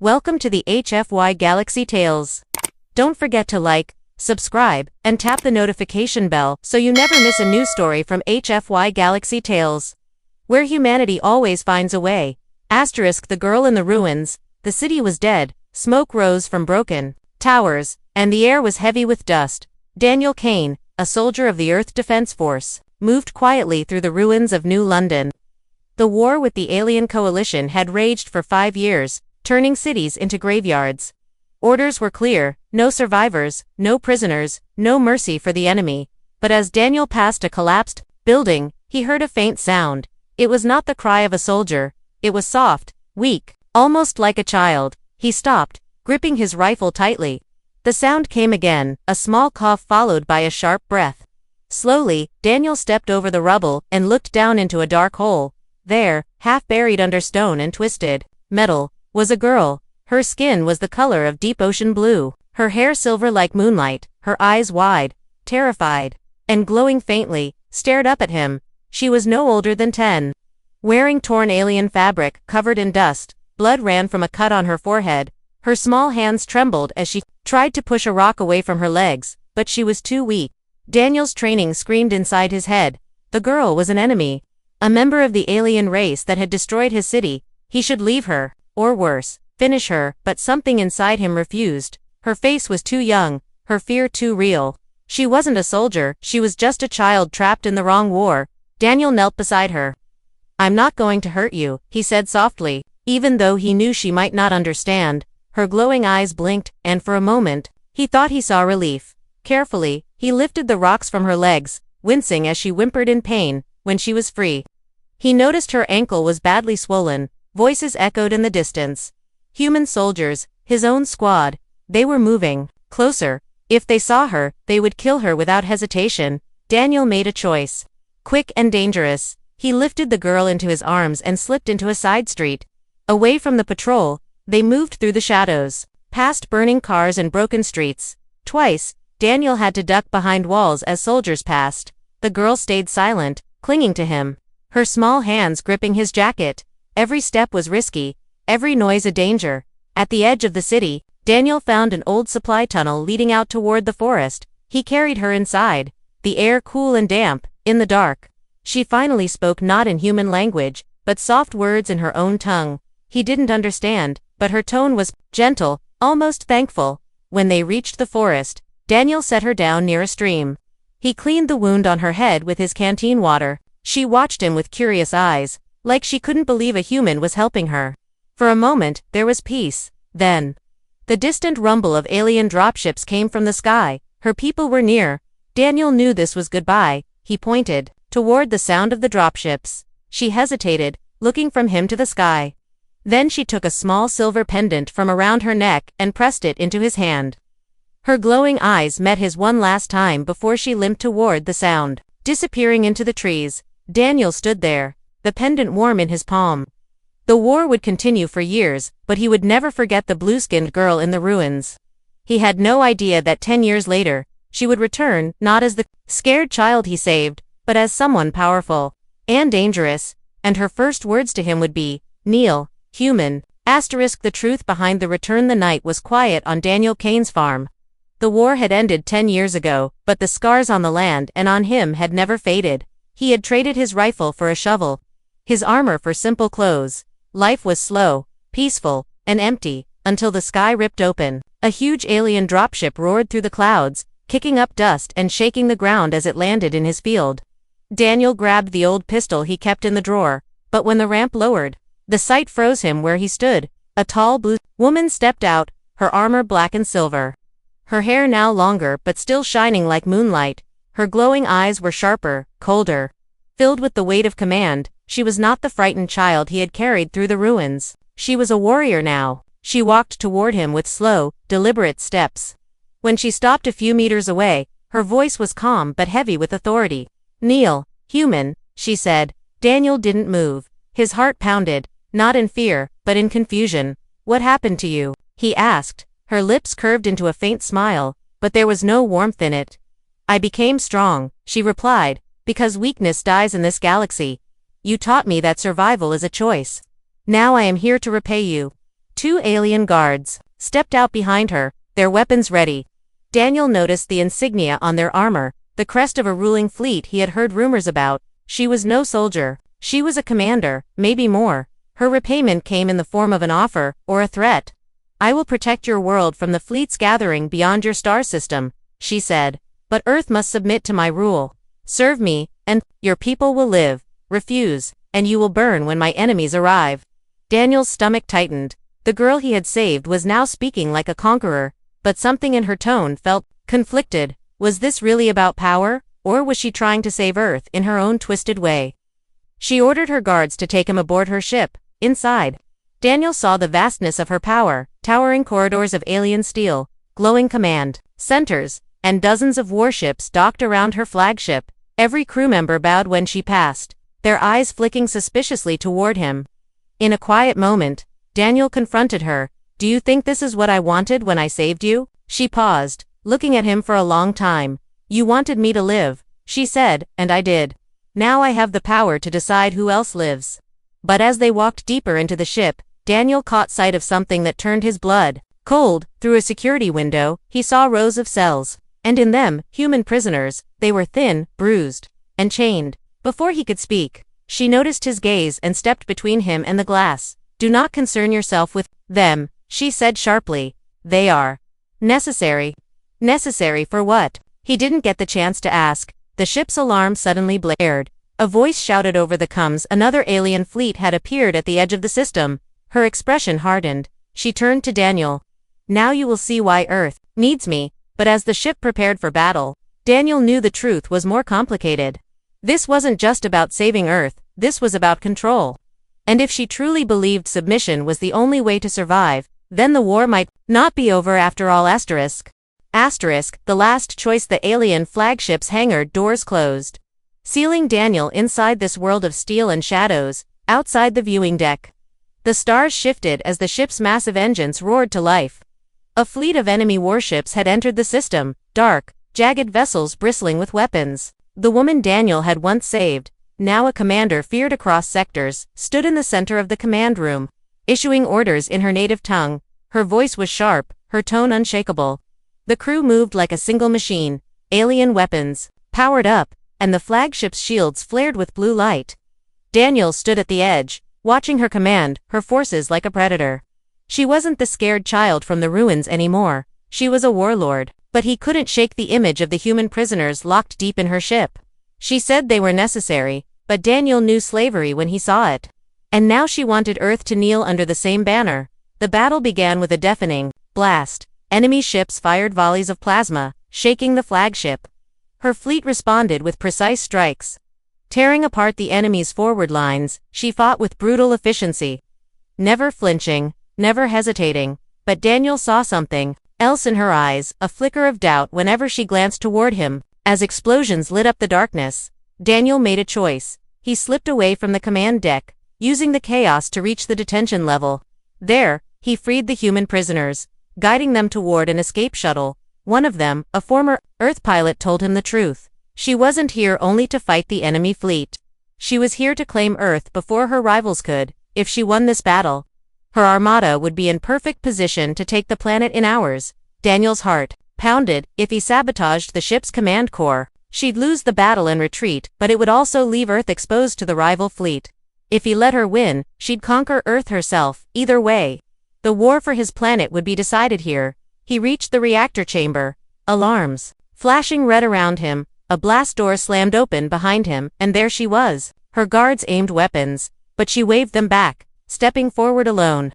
Welcome to the HFY Galaxy Tales. Don't forget to like, subscribe, and tap the notification bell so you never miss a new story from HFY Galaxy Tales. Where humanity always finds a way. The girl in the ruins. The city was dead, smoke rose from broken towers, and the air was heavy with dust. Daniel Kane, a soldier of the Earth Defense Force, moved quietly through the ruins of New London. The war with the alien coalition had raged for 5 years, turning cities into graveyards. Orders were clear: no survivors, no prisoners, no mercy for the enemy. But as Daniel passed a collapsed building, he heard a faint sound. It was not the cry of a soldier. It was soft, weak, almost like a child. He stopped, gripping his rifle tightly. The sound came again, a small cough followed by a sharp breath. Slowly, Daniel stepped over the rubble and looked down into a dark hole. There, half buried under stone and twisted metal, was a girl. Her skin was the color of deep ocean blue, her hair silver like moonlight, her eyes wide, terrified, and glowing faintly, stared up at him. She was no older than 10. Wearing torn alien fabric, covered in dust, blood ran from a cut on her forehead. Her small hands trembled as she tried to push a rock away from her legs, but she was too weak. Daniel's training screamed inside his head. The girl was an enemy, a member of the alien race that had destroyed his city. He should leave her, or worse, finish her, but something inside him refused. Her face was too young, her fear too real. She wasn't a soldier, she was just a child trapped in the wrong war. Daniel knelt beside her. "I'm not going to hurt you," he said softly, even though he knew she might not understand. Her glowing eyes blinked, and for a moment, he thought he saw relief. Carefully, he lifted the rocks from her legs, wincing as she whimpered in pain. When she was free, he noticed her ankle was badly swollen. Voices echoed in the distance. Human soldiers, his own squad. They were moving closer. If they saw her, they would kill her without hesitation. Daniel made a choice. Quick and dangerous. He lifted the girl into his arms and slipped into a side street. Away from the patrol, they moved through the shadows, past burning cars and broken streets. Twice, Daniel had to duck behind walls as soldiers passed. The girl stayed silent, clinging to him, her small hands gripping his jacket. Every step was risky, every noise a danger. At the edge of the city, Daniel found an old supply tunnel leading out toward the forest. He carried her inside, the air cool and damp. In the dark, she finally spoke, not in human language, but soft words in her own tongue. He didn't understand, but her tone was gentle, almost thankful. When they reached the forest, Daniel set her down near a stream. He cleaned the wound on her head with his canteen water. She watched him with curious eyes, like she couldn't believe a human was helping her. For a moment, there was peace. Then, the distant rumble of alien dropships came from the sky. Her people were near. Daniel knew this was goodbye. He pointed toward the sound of the dropships. She hesitated, looking from him to the sky. Then she took a small silver pendant from around her neck and pressed it into his hand. Her glowing eyes met his one last time before she limped toward the sound, disappearing into the trees. Daniel stood there, the pendant warm in his palm. The war would continue for years, but he would never forget the blue-skinned girl in the ruins. He had no idea that 10 years later, she would return, not as the scared child he saved, but as someone powerful and dangerous, and her first words to him would be, "Neil, human." The truth behind the return. The night was quiet on Daniel Kane's farm. The war had ended 10 years ago, but the scars on the land and on him had never faded. He had traded his rifle for a shovel, his armor for simple clothes. Life was slow, peaceful, and empty, until the sky ripped open. A huge alien dropship roared through the clouds, kicking up dust and shaking the ground as it landed in his field. Daniel grabbed the old pistol he kept in the drawer, but when the ramp lowered, the sight froze him where he stood. A tall blue woman stepped out, her armor black and silver, her hair now longer but still shining like moonlight. Her glowing eyes were sharper, colder, filled with the weight of command. She was not the frightened child he had carried through the ruins. She was a warrior now. She walked toward him with slow, deliberate steps. When she stopped a few meters away, her voice was calm but heavy with authority. "Neil, human," she said. Daniel didn't move. His heart pounded, not in fear, but in confusion. "What happened to you?" he asked. Her lips curved into a faint smile, but there was no warmth in it. "I became strong," she replied, "because weakness dies in this galaxy. You taught me that survival is a choice. Now I am here to repay you." 2 alien guards stepped out behind her, their weapons ready. Daniel noticed the insignia on their armor, the crest of a ruling fleet he had heard rumors about. She was no soldier. She was a commander, maybe more. Her repayment came in the form of an offer, or a threat. "I will protect your world from the fleets gathering beyond your star system," she said. "But Earth must submit to my rule. Serve me, and your people will live. Refuse, and you will burn when my enemies arrive." Daniel's stomach tightened. The girl he had saved was now speaking like a conqueror, but something in her tone felt conflicted. Was this really about power, or was she trying to save Earth in her own twisted way? She ordered her guards to take him aboard her ship. Inside, Daniel saw the vastness of her power, towering corridors of alien steel, glowing command centers, and dozens of warships docked around her flagship. Every crew member bowed when she passed, their eyes flicking suspiciously toward him. In a quiet moment, Daniel confronted her. "Do you think this is what I wanted when I saved you?" She paused, looking at him for a long time. "You wanted me to live," she said, "and I did. Now I have the power to decide who else lives." But as they walked deeper into the ship, Daniel caught sight of something that turned his blood cold. Through a security window, he saw rows of cells, and in them, human prisoners. They were thin, bruised, and chained. Before he could speak, she noticed his gaze and stepped between him and the glass. "Do not concern yourself with them," she said sharply. "They are necessary." Necessary for what? He didn't get the chance to ask. The ship's alarm suddenly blared. A voice shouted over the comms. Another alien fleet had appeared at the edge of the system. Her expression hardened. She turned to Daniel. "Now you will see why Earth needs me." But as the ship prepared for battle, Daniel knew the truth was more complicated. This wasn't just about saving Earth, this was about control. And if she truly believed submission was the only way to survive, then the war might not be over after all. The last choice. The alien flagship's hangar doors closed, sealing Daniel inside this world of steel and shadows. Outside the viewing deck, the stars shifted as the ship's massive engines roared to life. A fleet of enemy warships had entered the system, dark, jagged vessels bristling with weapons. The woman Daniel had once saved, now a commander feared across sectors, stood in the center of the command room, issuing orders in her native tongue. Her voice was sharp, her tone unshakable. The crew moved like a single machine, alien weapons powered up, and the flagship's shields flared with blue light. Daniel stood at the edge, watching her command her forces like a predator. She wasn't the scared child from the ruins anymore. She was a warlord, but he couldn't shake the image of the human prisoners locked deep in her ship. She said they were necessary, but Daniel knew slavery when he saw it. And now she wanted Earth to kneel under the same banner. The battle began with a deafening blast. Enemy ships fired volleys of plasma, shaking the flagship. Her fleet responded with precise strikes, tearing apart the enemy's forward lines. She fought with brutal efficiency, never flinching, never hesitating. But Daniel saw something else in her eyes, a flicker of doubt whenever she glanced toward him. As explosions lit up the darkness, Daniel made a choice. He slipped away from the command deck, using the chaos to reach the detention level. There, he freed the human prisoners, guiding them toward an escape shuttle. One of them, a former Earth pilot, told him the truth. She wasn't here only to fight the enemy fleet. She was here to claim Earth before her rivals could. If she won this battle, her armada would be in perfect position to take the planet in hours. Daniel's heart pounded. If he sabotaged the ship's command core, she'd lose the battle and retreat, but it would also leave Earth exposed to the rival fleet. If he let her win, she'd conquer Earth herself. Either way, the war for his planet would be decided here. He reached the reactor chamber, alarms flashing red around him. A blast door slammed open behind him, and there she was. Her guards aimed weapons, but she waved them back, stepping forward alone.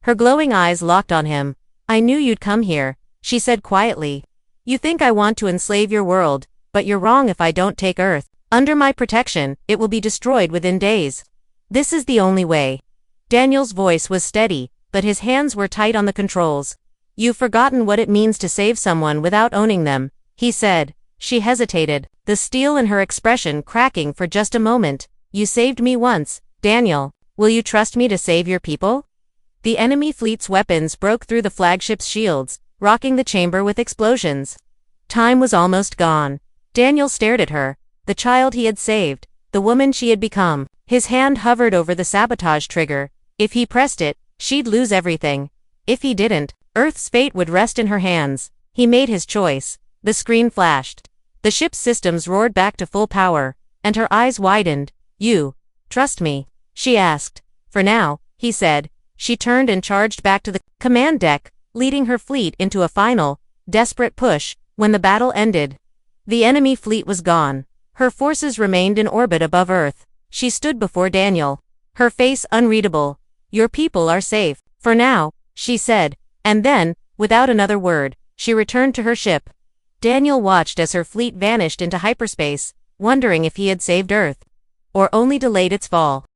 Her glowing eyes locked on him. "I knew you'd come here," she said quietly. "You think I want to enslave your world, but you're wrong. If I don't take Earth under my protection, it will be destroyed within days. This is the only way." Daniel's voice was steady, but his hands were tight on the controls. "You've forgotten what it means to save someone without owning them," he said. She hesitated, the steel in her expression cracking for just a moment. "You saved me once, Daniel. Will you trust me to save your people?" The enemy fleet's weapons broke through the flagship's shields, rocking the chamber with explosions. Time was almost gone. Daniel stared at her, the child he had saved, the woman she had become. His hand hovered over the sabotage trigger. If he pressed it, She'd lose everything. If he didn't, Earth's fate would rest in her hands. He made his choice. The screen flashed. The ship's systems roared back to full power, and her eyes widened. You trust me? She asked. For now, he said. She turned and charged back to the command deck, leading her fleet into a final, desperate push. When the battle ended, the enemy fleet was gone. Her forces remained in orbit above Earth. She stood before Daniel, her face unreadable. Your people are safe, for now, she said, and then, without another word, she returned to her ship. Daniel watched as her fleet vanished into hyperspace, wondering if he had saved Earth, or only delayed its fall.